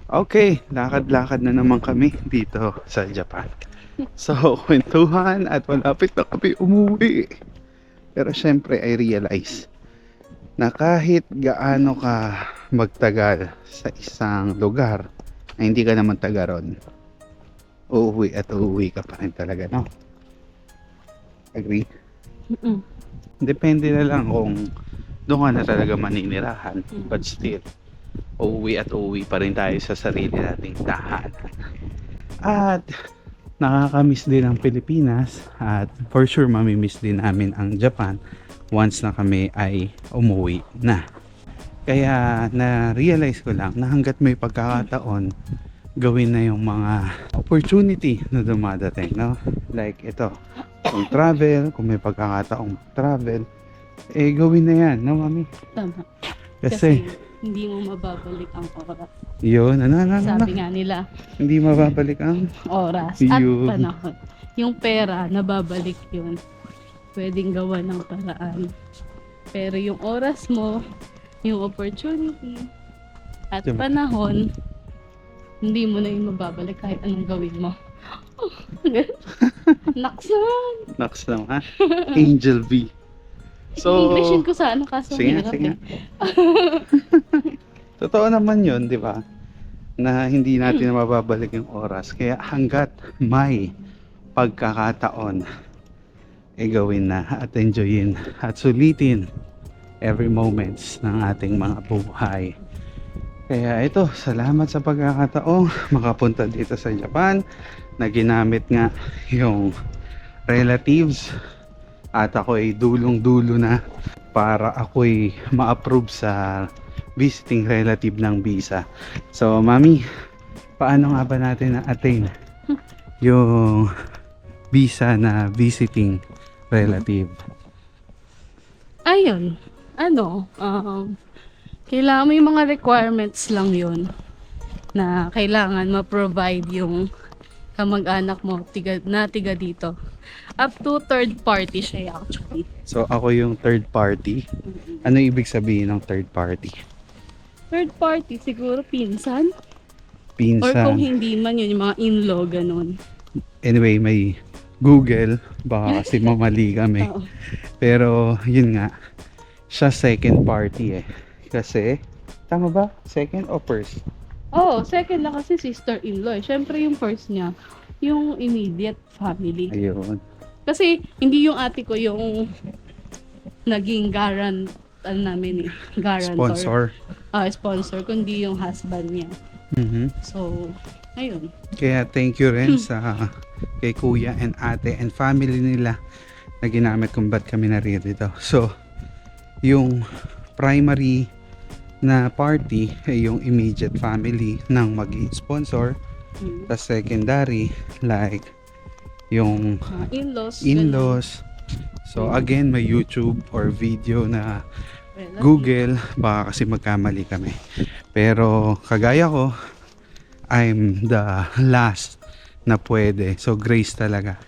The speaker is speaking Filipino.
Okay, lakad-lakad na naman kami dito sa Japan. So, kwentuhan at malapit na kami umuwi. Pero syempre, I realize na kahit gaano ka magtagal sa isang lugar na hindi ka naman taga ron, uuwi at uuwi ka pa rin talaga, no? Agree? Mm-mm. Depende na lang kung doon ka na talaga maninirahan. But still, uuwi at uuwi pa rin tayo sa sarili nating tahanan. At nakakamiss din ang Pilipinas at for sure mamimiss din namin ang Japan once na kami ay umuwi na. Kaya na-realize ko lang na hanggat may pagkakataon, gawin na yung mga opportunity na dumadating, no? Like ito, kung travel, kung may pagkakataong travel, eh gawin na yan, no mami? Tama. Kasi Hindi mo mababalik ang oras. yun, Sabi nga nila, hindi mababalik ang oras at Yun. panahon. Yung pera, nababalik yun. Pwedeng gawa ng paraan. Pero yung oras mo, yung opportunity, at Diba? panahon, hindi mo na yung mababalik kahit anong gawin mo. Naksan! Naks naman. Angel V. So, Englishin ko sana kaso sige, hirap sige. eh. Totoo naman yun, di ba? Na hindi natin mababalik yung oras. Kaya hanggat may pagkakataon, eh gawin na at enjoyin at sulitin every moments ng ating mga buhay. Kaya ito, salamat sa pagkakataong makapunta dito sa Japan na ginamit nga yung relatives at ako ay dulong-dulo na para ako'y ma-approve sa visiting relative ng visa. So, mami, paano nga ba natin na-attain yung visa na visiting relative? Ayun, kailangan may mga requirements lang yun na kailangan ma-provide yung kamag-anak mo tiga dito. Up to third party siya actually. So, ako yung third party. Ano ibig sabihin ng third party? Third party, siguro pinsan. Or Pinsan. kung hindi man yun, yung mga in-law, ganun. Anyway, may Google. Baka kasi mamali kami. Oo. Pero, yun nga. Siya second party eh. Kasi, tama ba? Second o first? Oh, second lang kasi sister-in-law. Siyempre yung first niya, yung immediate family. Ayun. Kasi hindi yung ate ko yung naging namin eh. Guarantor. Sponsor. Sponsor, kundi yung husband niya. Mhm. So, ayun. Kaya thank you rin sa kay kuya and ate and family nila na ginamit kung ba't kami naririto. So, yung primary na party ay yung immediate family ng mag-sponsor. Mm. Tapos secondary, like yung Mga in-laws. in-laws. So again, may YouTube or video na ganun. Google, baka kasi magkamali kami. Pero kagaya ko, I'm the last na pwede. So grace talaga.